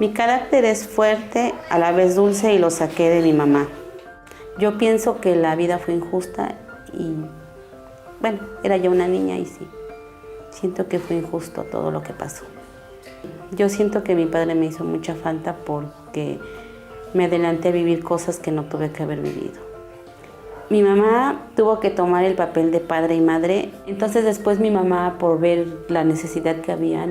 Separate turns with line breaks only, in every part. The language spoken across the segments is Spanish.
Mi carácter es fuerte, a la vez dulce y lo saqué de mi mamá. Yo pienso que la vida fue injusta y, bueno, era yo una niña y sí, siento que fue injusto todo lo que pasó. Yo siento que mi padre me hizo mucha falta porque me adelanté a vivir cosas que no tuve que haber vivido. Mi mamá tuvo que tomar el papel de padre y madre, entonces después mi mamá, por ver la necesidad que había,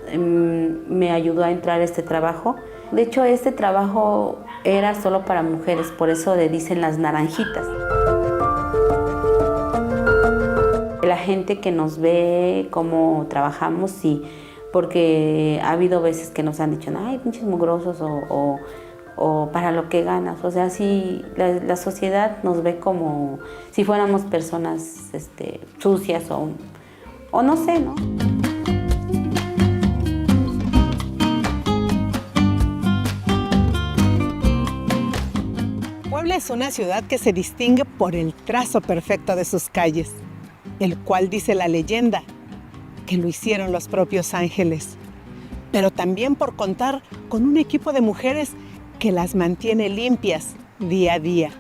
me ayudó a entrar a este trabajo. De hecho, este trabajo era solo para mujeres, por eso le dicen las naranjitas. La gente que nos ve cómo trabajamos, sí, porque ha habido veces que nos han dicho, ay, pinches mugrosos o para lo que ganas. O sea, sí, la sociedad nos ve como si fuéramos personas sucias o no sé, ¿no?
Puebla es una ciudad que se distingue por el trazo perfecto de sus calles, el cual dice la leyenda que lo hicieron los propios ángeles, pero también por contar con un equipo de mujeres que las mantiene limpias día a día.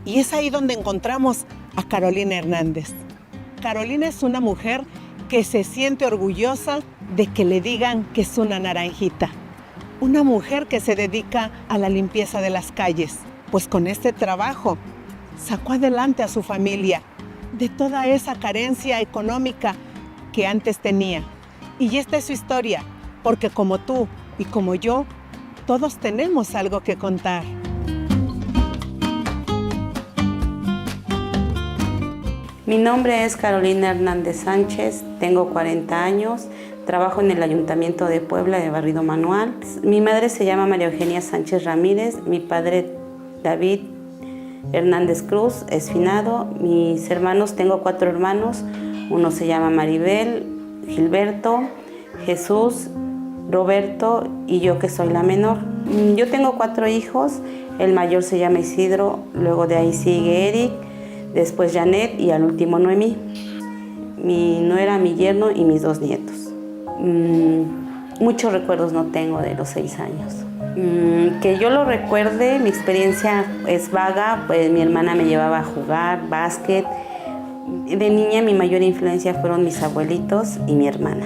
Y es ahí donde encontramos a Carolina Hernández. Carolina es una mujer que se siente orgullosa de que le digan que es una naranjita. Una mujer que se dedica a la limpieza de las calles, pues con este trabajo sacó adelante a su familia de toda esa carencia económica que antes tenía. Y esta es su historia, porque como tú y como yo, todos tenemos algo que contar.
Mi nombre es Carolina Hernández Sánchez, tengo 40 años, trabajo en el Ayuntamiento de Puebla de Barrido Manual. Mi madre se llama María Eugenia Sánchez Ramírez, mi padre David Hernández Cruz es finado. Mis hermanos, tengo 4 hermanos, uno se llama Maribel, Gilberto, Jesús, Roberto y yo que soy la menor. Yo tengo 4 hijos, el mayor se llama Isidro, luego de ahí sigue Eric, después Janet y al último Noemí. Mi nuera, mi yerno y mis 2 nietos. Muchos recuerdos no tengo de los 6 años. Que yo lo recuerde, mi experiencia es vaga, pues mi hermana me llevaba a jugar básquet. De niña mi mayor influencia fueron mis abuelitos y mi hermana,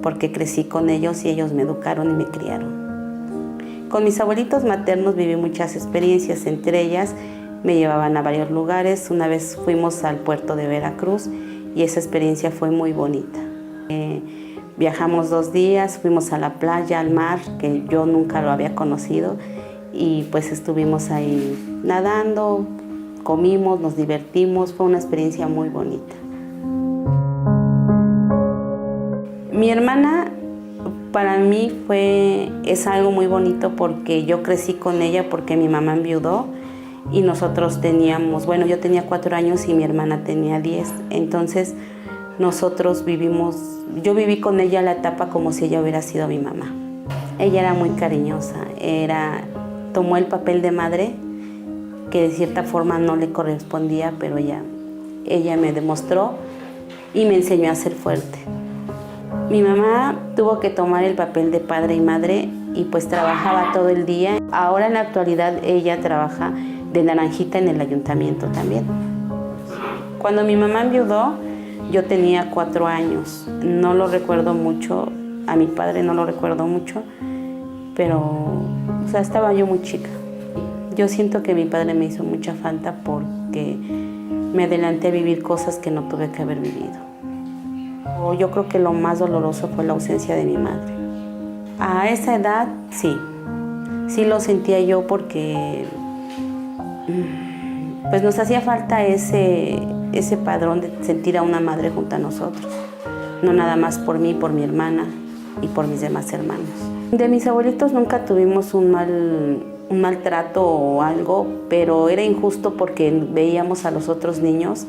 porque crecí con ellos y ellos me educaron y me criaron. Con mis abuelitos maternos viví muchas experiencias, entre ellas me llevaban a varios lugares. Una vez fuimos al puerto de Veracruz y esa experiencia fue muy bonita. Viajamos 2 días, fuimos a la playa, al mar, que yo nunca lo había conocido, y pues estuvimos ahí nadando, comimos, nos divertimos, fue una experiencia muy bonita. Mi hermana para mí es algo muy bonito porque yo crecí con ella porque mi mamá enviudó y nosotros teníamos, bueno, yo tenía 4 años y mi hermana tenía 10, entonces yo viví con ella la etapa como si ella hubiera sido mi mamá. Ella era muy cariñosa, tomó el papel de madre que de cierta forma no le correspondía, pero ella me demostró y me enseñó a ser fuerte. Mi mamá tuvo que tomar el papel de padre y madre y pues trabajaba todo el día. Ahora en la actualidad ella trabaja de naranjita en el ayuntamiento también. Cuando mi mamá enviudó, yo tenía 4 años. No lo recuerdo mucho, a mi padre no lo recuerdo mucho, pero estaba yo muy chica. Yo siento que mi padre me hizo mucha falta porque me adelanté a vivir cosas que no tuve que haber vivido. Yo creo que lo más doloroso fue la ausencia de mi madre. A esa edad, sí lo sentía yo porque pues nos hacía falta ese padrón de sentir a una madre junto a nosotros. No nada más por mí, por mi hermana y por mis demás hermanos. De mis abuelitos nunca tuvimos un maltrato o algo, pero era injusto porque veíamos a los otros niños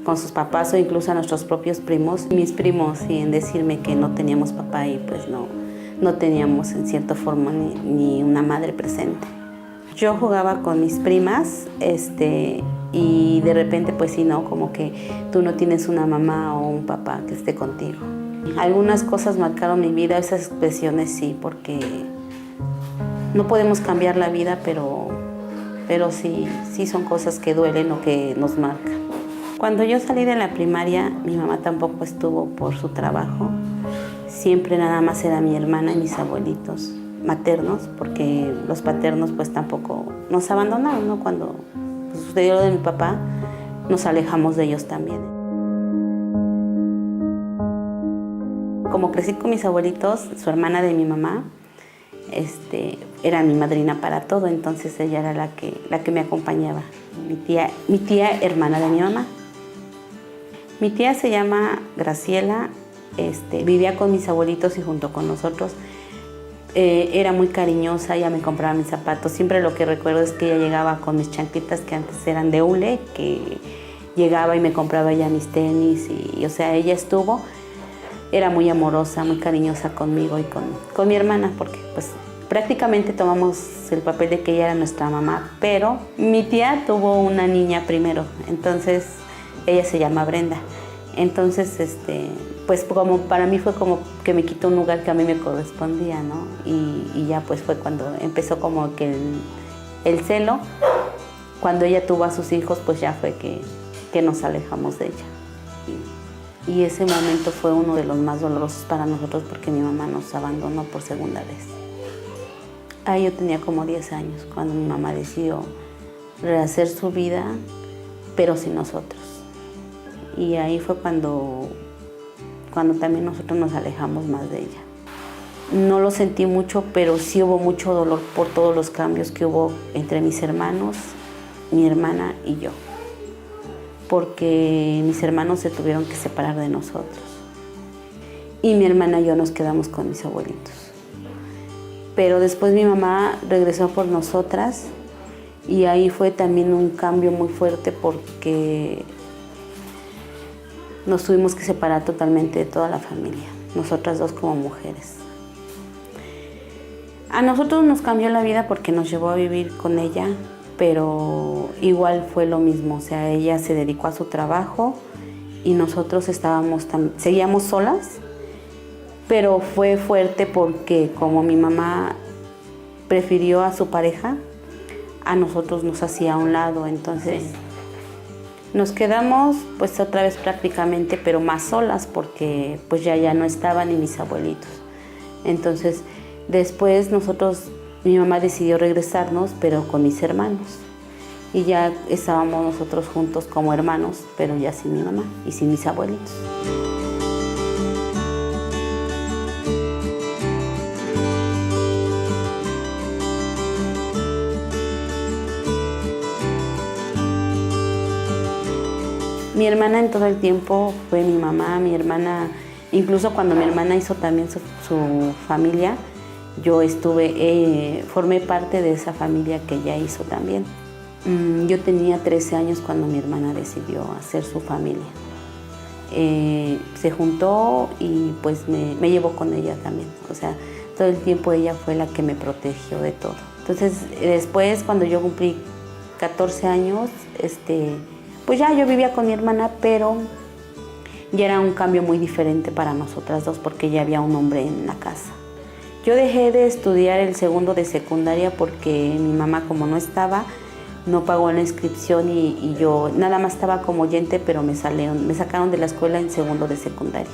con sus papás o incluso a nuestros propios primos. Mis primos, en decirme que no teníamos papá y pues no teníamos en cierta forma ni una madre presente. Yo jugaba con mis primas y de repente pues sí, ¿no? Como que tú no tienes una mamá o un papá que esté contigo. Algunas cosas marcaron mi vida, esas expresiones sí, porque No podemos cambiar la vida, pero sí son cosas que duelen o que nos marcan. Cuando yo salí de la primaria, mi mamá tampoco estuvo por su trabajo. Siempre nada más era mi hermana y mis abuelitos maternos, porque los paternos pues tampoco nos abandonaron, ¿no? Cuando sucedió lo de mi papá, nos alejamos de ellos también. Como crecí con mis abuelitos, su hermana de mi mamá, era mi madrina para todo, entonces ella era la que me acompañaba, mi tía hermana de mi mamá. Mi tía se llama Graciela, vivía con mis abuelitos y junto con nosotros. Era muy cariñosa, ella me compraba mis zapatos. Siempre lo que recuerdo es que ella llegaba con mis chanclitas que antes eran de hule, que llegaba y me compraba ella mis tenis. O sea, ella era muy amorosa, muy cariñosa conmigo y con mi hermana, porque pues prácticamente tomamos el papel de que ella era nuestra mamá, pero mi tía tuvo una niña primero, entonces ella se llama Brenda. Entonces, pues como para mí fue como que me quitó un lugar que a mí me correspondía, ¿no? Y ya pues fue cuando empezó como que el celo. Cuando ella tuvo a sus hijos, pues ya fue que nos alejamos de ella. Y ese momento fue uno de los más dolorosos para nosotros porque mi mamá nos abandonó por segunda vez. Ahí yo tenía como 10 años cuando mi mamá decidió rehacer su vida, pero sin nosotros. Y ahí fue cuando también nosotros nos alejamos más de ella. No lo sentí mucho, pero sí hubo mucho dolor por todos los cambios que hubo entre mis hermanos, mi hermana y yo. Porque mis hermanos se tuvieron que separar de nosotros. Y mi hermana y yo nos quedamos con mis abuelitos. Pero después mi mamá regresó por nosotras y ahí fue también un cambio muy fuerte porque nos tuvimos que separar totalmente de toda la familia, nosotras dos como mujeres. A nosotros nos cambió la vida porque nos llevó a vivir con ella, pero igual fue lo mismo, o sea, ella se dedicó a su trabajo y nosotros seguíamos solas, pero fue fuerte porque como mi mamá prefirió a su pareja, a nosotros nos hacía a un lado, entonces nos quedamos pues otra vez prácticamente, pero más solas porque pues ya no estaban ni mis abuelitos. Entonces después mi mamá decidió regresarnos, pero con mis hermanos. Y ya estábamos nosotros juntos como hermanos, pero ya sin mi mamá y sin mis abuelitos. Mi hermana en todo el tiempo fue mi mamá, mi hermana, incluso cuando mi hermana hizo también su familia, yo formé parte de esa familia que ella hizo también. Yo tenía 13 años cuando mi hermana decidió hacer su familia. Se juntó y pues me llevó con ella también. O sea, todo el tiempo ella fue la que me protegió de todo. Entonces, después cuando yo cumplí 14 años, pues ya yo vivía con mi hermana, pero ya era un cambio muy diferente para nosotras dos porque ya había un hombre en la casa. Yo dejé de estudiar el segundo de secundaria porque mi mamá, como no estaba, no pagó la inscripción y yo nada más estaba como oyente, pero me sacaron de la escuela en segundo de secundaria.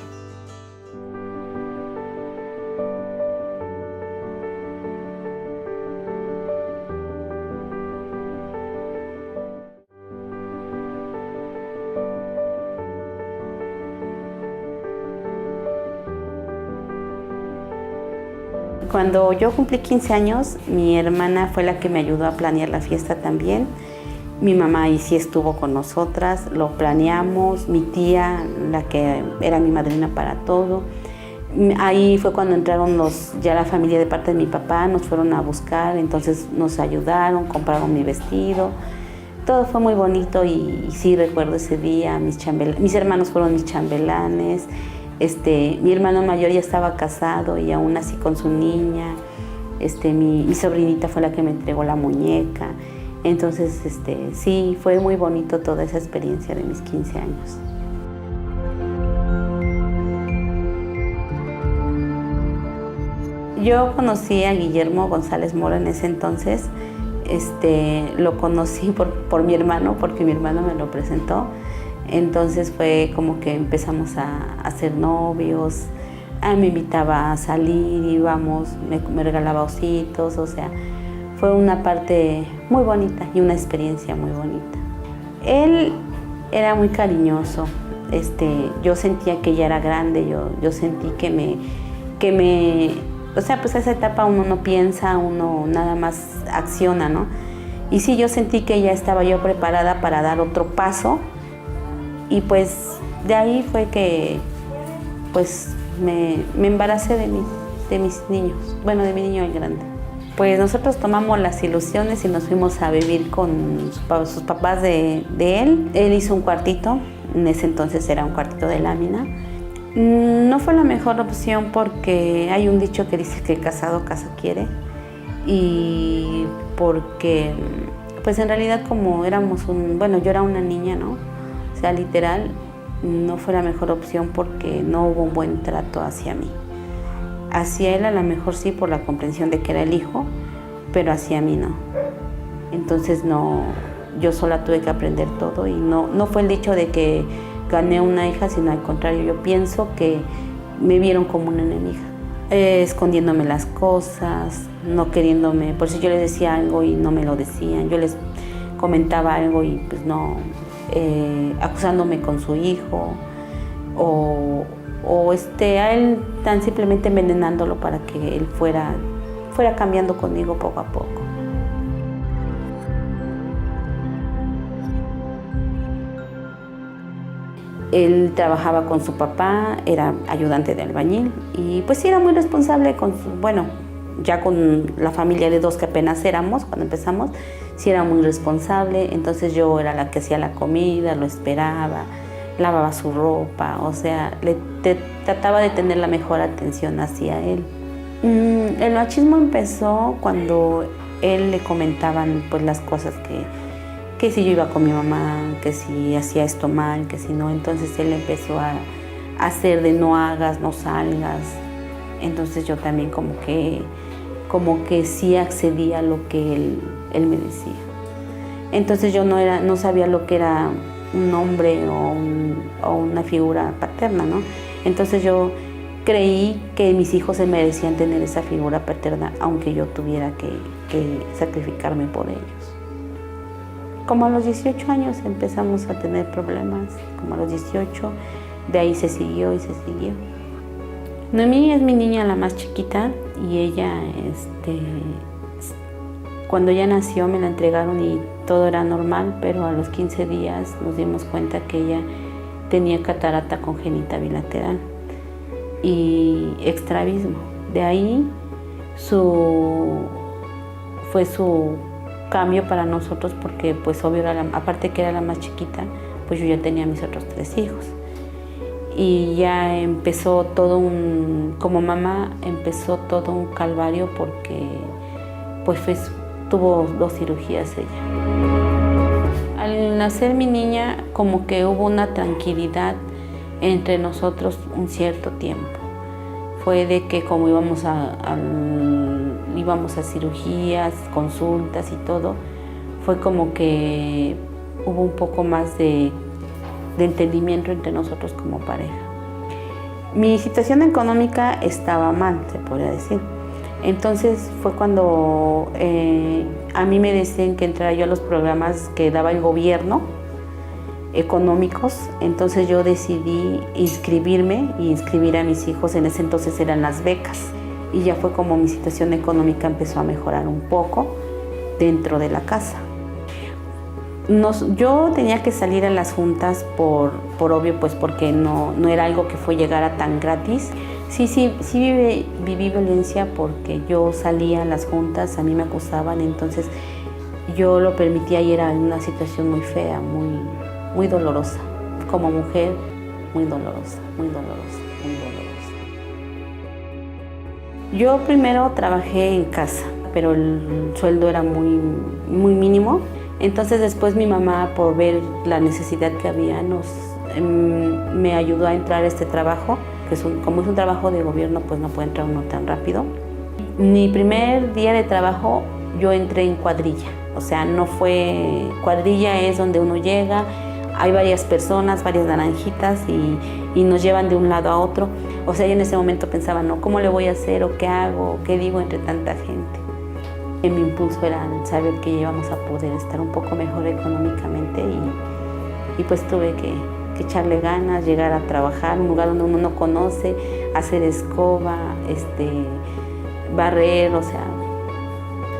Cuando yo cumplí 15 años, mi hermana fue la que me ayudó a planear la fiesta también. Mi mamá ahí sí estuvo con nosotras, lo planeamos, mi tía, la que era mi madrina para todo. Ahí fue cuando entraron ya la familia de parte de mi papá, nos fueron a buscar, entonces nos ayudaron, compraron mi vestido. Todo fue muy bonito y sí recuerdo ese día, mis hermanos fueron mis chambelanes. Mi hermano mayor ya estaba casado y aún así con su niña. Mi sobrinita fue la que me entregó la muñeca. Entonces, sí, fue muy bonito toda esa experiencia de mis 15 años. Yo conocí a Guillermo González Mora en ese entonces. Lo conocí por mi hermano, porque mi hermano me lo presentó. Entonces fue como que empezamos a ser novios. Me invitaba a salir, íbamos, me regalaba ositos, o sea, fue una parte muy bonita y una experiencia muy bonita. Él era muy cariñoso. Yo sentía que ya era grande, yo sentí que me, o sea, pues a esa etapa uno no piensa, uno nada más acciona, ¿no? Y sí, yo sentí que ya estaba yo preparada para dar otro paso, y pues de ahí fue que pues me embaracé de mis niños, bueno, de mi niño el grande. Pues nosotros tomamos las ilusiones y nos fuimos a vivir con sus papás de él. Él hizo un cuartito, en ese entonces era un cuartito de lámina. No fue la mejor opción porque hay un dicho que dice que casado casa quiere, y porque pues en realidad como yo era una niña, ¿no? O sea, literal, no fue la mejor opción porque no hubo un buen trato hacia mí. Hacia él a lo mejor sí, por la comprensión de que era el hijo, pero hacia mí no. Entonces no, yo sola tuve que aprender todo, y no fue el dicho de que gané una hija, sino al contrario, yo pienso que me vieron como una enemiga, escondiéndome las cosas, no queriéndome, por si yo les decía algo y no me lo decían, yo les comentaba algo y pues no, acusándome con su hijo, o a él tan simplemente envenenándolo para que él fuera cambiando conmigo poco a poco. Él trabajaba con su papá, era ayudante de albañil, y pues sí era muy responsable ya con la familia de 2 que apenas éramos cuando empezamos, sí era muy responsable. Entonces yo era la que hacía la comida, lo esperaba, lavaba su ropa, o sea, trataba de tener la mejor atención hacia él. El machismo empezó cuando él le comentaban pues las cosas que si yo iba con mi mamá, que si hacía esto mal, que si no. Entonces él empezó a hacer de no hagas, no salgas. Entonces yo también como que sí accedía a lo que él me decía. Entonces yo no sabía lo que era un hombre o una figura paterna, ¿no? Entonces yo creí que mis hijos se merecían tener esa figura paterna, aunque yo tuviera que sacrificarme por ellos. Como a los 18 años empezamos a tener problemas, como a los 18, de ahí se siguió y se siguió. Noemí es mi niña la más chiquita, y ella, cuando ella nació me la entregaron y todo era normal, pero a los 15 días nos dimos cuenta que ella tenía catarata congénita bilateral y extravismo. De ahí fue su cambio para nosotros, porque pues obvio, aparte que era la más chiquita, pues yo ya tenía mis otros 3 hijos. Y ya empezó como mamá, empezó todo un calvario, porque pues tuvo 2 cirugías ella. Al nacer mi niña, como que hubo una tranquilidad entre nosotros un cierto tiempo. Fue de que como íbamos a cirugías, consultas y todo, fue como que hubo un poco más de entendimiento entre nosotros como pareja. Mi situación económica estaba mal, se podría decir. Entonces fue cuando a mí me decían que entrara yo a los programas que daba el gobierno económicos. Entonces yo decidí inscribirme y inscribir a mis hijos. En ese entonces eran las becas, y ya fue como mi situación económica empezó a mejorar un poco dentro de la casa. Yo tenía que salir a las juntas por obvio, pues porque no era algo que llegara tan gratis. Sí viví violencia, porque yo salía a las juntas, a mí me acusaban, entonces yo lo permitía, y era una situación muy fea, muy dolorosa. Como mujer, muy dolorosa. Yo primero trabajé en casa, pero el sueldo era muy mínimo. Entonces después mi mamá, por ver la necesidad que había, me ayudó a entrar a este trabajo, que como es un trabajo de gobierno, pues no puede entrar uno tan rápido. Mi primer día de trabajo yo entré en cuadrilla, o sea, no fue... Cuadrilla es donde uno llega, hay varias personas, varias naranjitas y nos llevan de un lado a otro. O sea, yo en ese momento pensaba, no, ¿cómo le voy a hacer o qué hago o qué digo entre tanta gente? Y mi impulso era saber que íbamos a poder estar un poco mejor económicamente y pues tuve que echarle ganas, llegar a trabajar, un lugar donde uno no conoce, hacer escoba, barrer, o sea,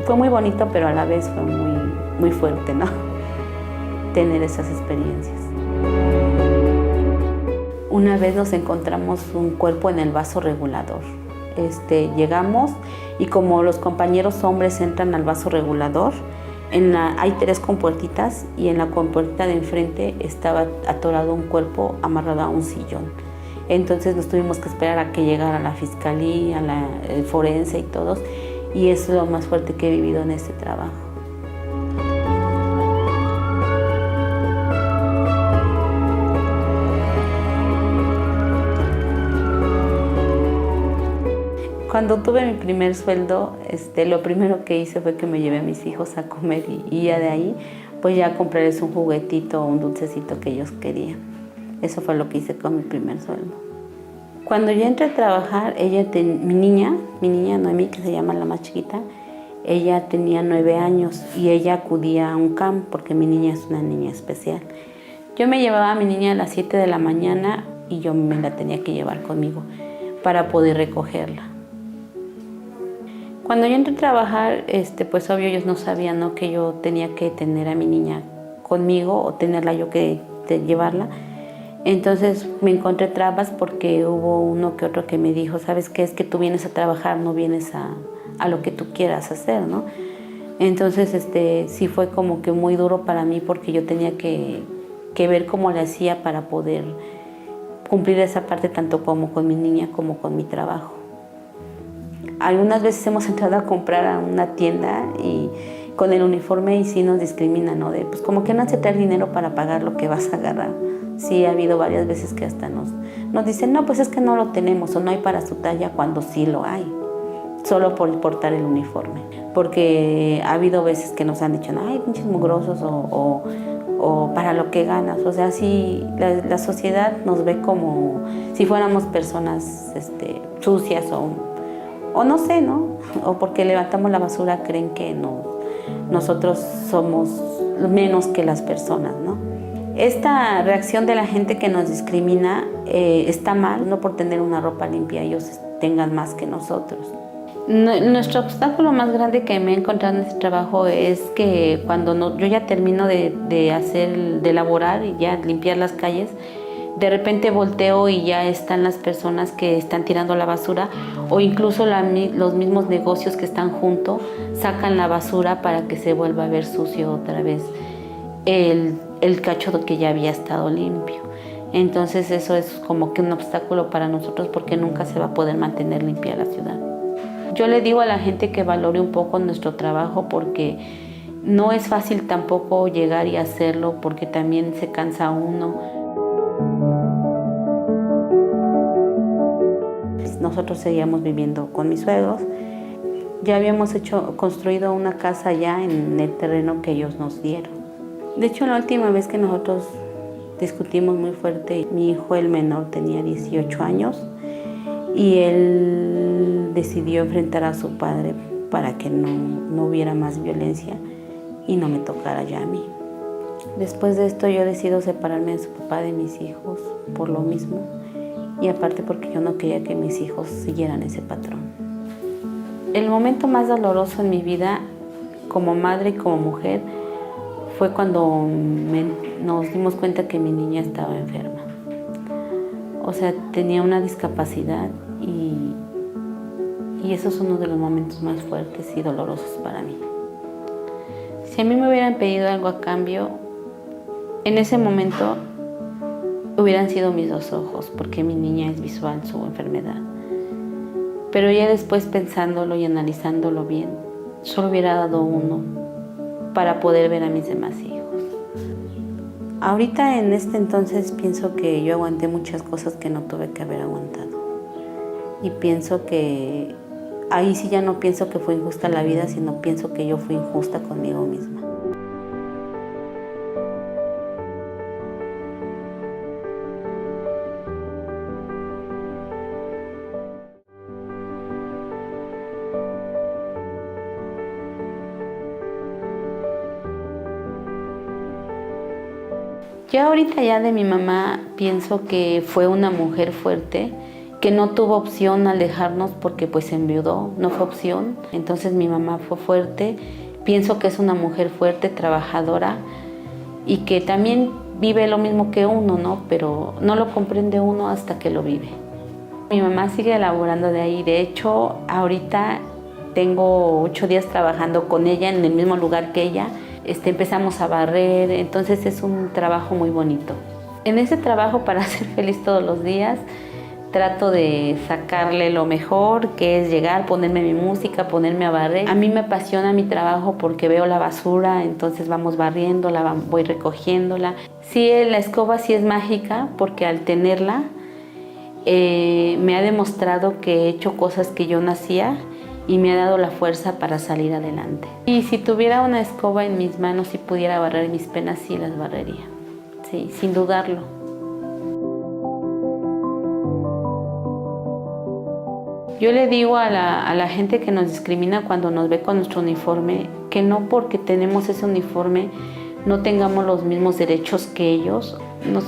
fue muy bonito, pero a la vez fue muy fuerte, ¿no? Tener esas experiencias. Una vez nos encontramos un cuerpo en el vaso regulador. Llegamos y como los compañeros hombres entran al vaso regulador, hay 3 compuertitas y en la compuerta de enfrente estaba atorado un cuerpo amarrado a un sillón. Entonces nos tuvimos que esperar a que llegara la fiscalía, el forense y todos, y es lo más fuerte que he vivido en este trabajo. Cuando tuve mi primer sueldo, lo primero que hice fue que me llevé a mis hijos a comer y ya de ahí, pues ya comprarles un juguetito o un dulcecito que ellos querían. Eso fue lo que hice con mi primer sueldo. Cuando yo entré a trabajar, mi niña Noemí, que se llama la más chiquita, ella tenía 9 años y ella acudía a un camp porque mi niña es una niña especial. Yo me llevaba a mi niña a las 7 de la mañana y yo me la tenía que llevar conmigo para poder recogerla. Cuando yo entré a trabajar, pues obvio ellos no sabían, ¿no?, que yo tenía que tener a mi niña conmigo o tenerla yo que llevarla. Entonces me encontré trabas porque hubo uno que otro que me dijo, ¿sabes qué? Es que tú vienes a trabajar, no vienes a lo que tú quieras hacer, ¿no? Entonces sí fue como que muy duro para mí porque yo tenía que ver cómo le hacía para poder cumplir esa parte tanto como con mi niña como con mi trabajo. Algunas veces hemos entrado a comprar a una tienda y con el uniforme y sí nos discriminan, ¿no? Pues como que no hace traer dinero para pagar lo que vas a agarrar. Sí, ha habido varias veces que hasta nos dicen, no, pues es que no lo tenemos o no hay para su talla, cuando sí lo hay, solo por portar el uniforme. Porque ha habido veces que nos han dicho, ay, pinches mugrosos o para lo que ganas. O sea, sí, la sociedad nos ve como si fuéramos personas sucias o no sé, ¿no? O porque levantamos la basura creen que nosotros somos menos que las personas, ¿no? Esta reacción de la gente que nos discrimina está mal, no por tener una ropa limpia ellos tengan más que nosotros. Nuestro obstáculo más grande que me he encontrado en este trabajo es que cuando yo ya termino de elaborar y ya limpiar las calles, de repente volteo y ya están las personas que están tirando la basura o incluso los mismos negocios que están junto sacan la basura para que se vuelva a ver sucio otra vez el cacho que ya había estado limpio. Entonces eso es como que un obstáculo para nosotros porque nunca se va a poder mantener limpia la ciudad. Yo le digo a la gente que valore un poco nuestro trabajo porque no es fácil tampoco llegar y hacerlo porque también se cansa uno. Nosotros seguíamos viviendo con mis suegros. Ya habíamos construido una casa ya en el terreno que ellos nos dieron. De hecho, la última vez que nosotros discutimos muy fuerte, mi hijo, el menor, tenía 18 años y él decidió enfrentar a su padre para que no hubiera más violencia y no me tocara ya a mí. Después de esto yo decido separarme de su papá de mis hijos por lo mismo y aparte porque yo no quería que mis hijos siguieran ese patrón. El momento más doloroso en mi vida como madre y como mujer fue cuando nos dimos cuenta que mi niña estaba enferma. O sea, tenía una discapacidad y eso es uno de los momentos más fuertes y dolorosos para mí. Si a mí me hubieran pedido algo a cambio, en ese momento hubieran sido mis 2 ojos, porque mi niña es visual, su enfermedad. Pero ya después pensándolo y analizándolo bien, solo hubiera dado uno para poder ver a mis demás hijos. Ahorita en este entonces pienso que yo aguanté muchas cosas que no tuve que haber aguantado. Y pienso que ahí sí ya no pienso que fue injusta la vida, sino pienso que yo fui injusta conmigo misma. Yo ahorita ya de mi mamá pienso que fue una mujer fuerte, que no tuvo opción al dejarnos porque pues se enviudó, no fue opción. Entonces mi mamá fue fuerte, pienso que es una mujer fuerte, trabajadora y que también vive lo mismo que uno, ¿no? Pero no lo comprende uno hasta que lo vive. Mi mamá sigue elaborando de ahí, de hecho ahorita tengo 8 días trabajando con ella en el mismo lugar que ella. Empezamos a barrer, entonces es un trabajo muy bonito. En ese trabajo, para ser feliz todos los días, trato de sacarle lo mejor, que es llegar, ponerme mi música, ponerme a barrer. A mí me apasiona mi trabajo porque veo la basura, entonces vamos barriéndola, voy recogiéndola. Sí, la escoba sí es mágica porque al tenerla me ha demostrado que he hecho cosas que yo no hacía y me ha dado la fuerza para salir adelante. Y si tuviera una escoba en mis manos y pudiera barrer mis penas, sí las barrería, sí, sin dudarlo. Yo le digo a la gente que nos discrimina cuando nos ve con nuestro uniforme, que no porque tenemos ese uniforme no tengamos los mismos derechos que ellos.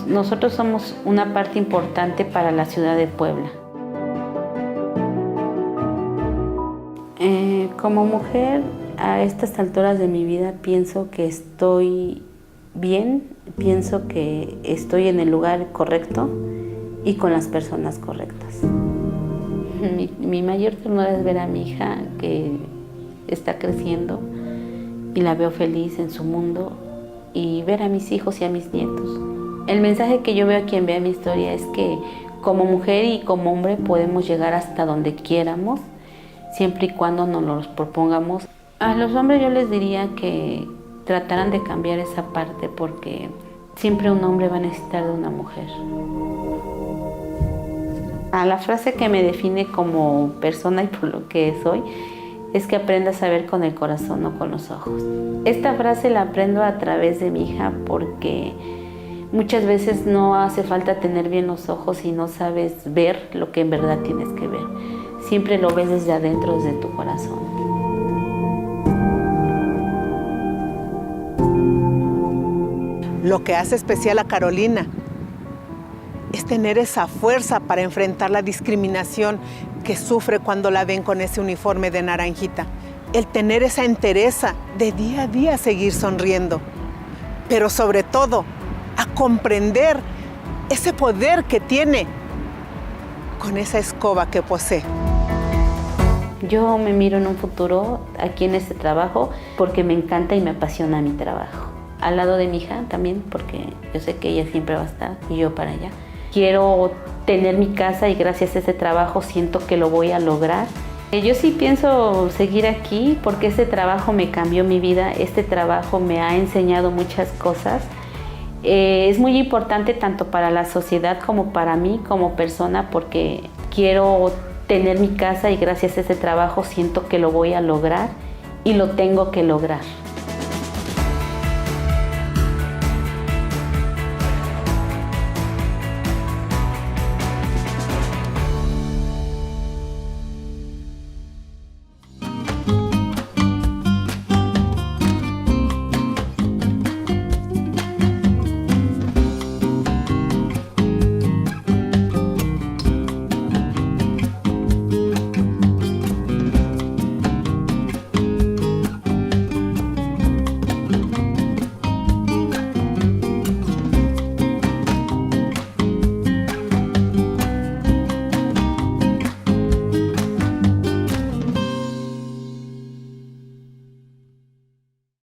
Nosotros somos una parte importante para la ciudad de Puebla. Como mujer, a estas alturas de mi vida pienso que estoy bien, pienso que estoy en el lugar correcto y con las personas correctas. Mi mayor ternura es ver a mi hija que está creciendo y la veo feliz en su mundo y ver a mis hijos y a mis nietos. El mensaje que yo veo a quien vea mi historia es que como mujer y como hombre podemos llegar hasta donde quieramos, siempre y cuando nos lo propongamos. A los hombres yo les diría que trataran de cambiar esa parte porque siempre un hombre va a necesitar de una mujer. La frase que me define como persona y por lo que soy es que aprendas a ver con el corazón, no con los ojos. Esta frase la aprendo a través de mi hija porque muchas veces no hace falta tener bien los ojos y no sabes ver lo que en verdad tienes que ver. Siempre lo ves desde adentro, desde tu corazón.
Lo que hace especial a Carolina es tener esa fuerza para enfrentar la discriminación que sufre cuando la ven con ese uniforme de naranjita. El tener esa entereza de día a día seguir sonriendo. Pero sobre todo, a comprender ese poder que tiene con esa escoba que posee.
Yo me miro en un futuro aquí en este trabajo porque me encanta y me apasiona mi trabajo. Al lado de mi hija también, porque yo sé que ella siempre va a estar y yo para allá. Quiero tener mi casa y gracias a ese trabajo siento que lo voy a lograr. Yo sí pienso seguir aquí porque este trabajo me cambió mi vida, este trabajo me ha enseñado muchas cosas. Es muy importante tanto para la sociedad como para mí como persona porque quiero tener mi casa y gracias a ese trabajo siento que lo voy a lograr y lo tengo que lograr.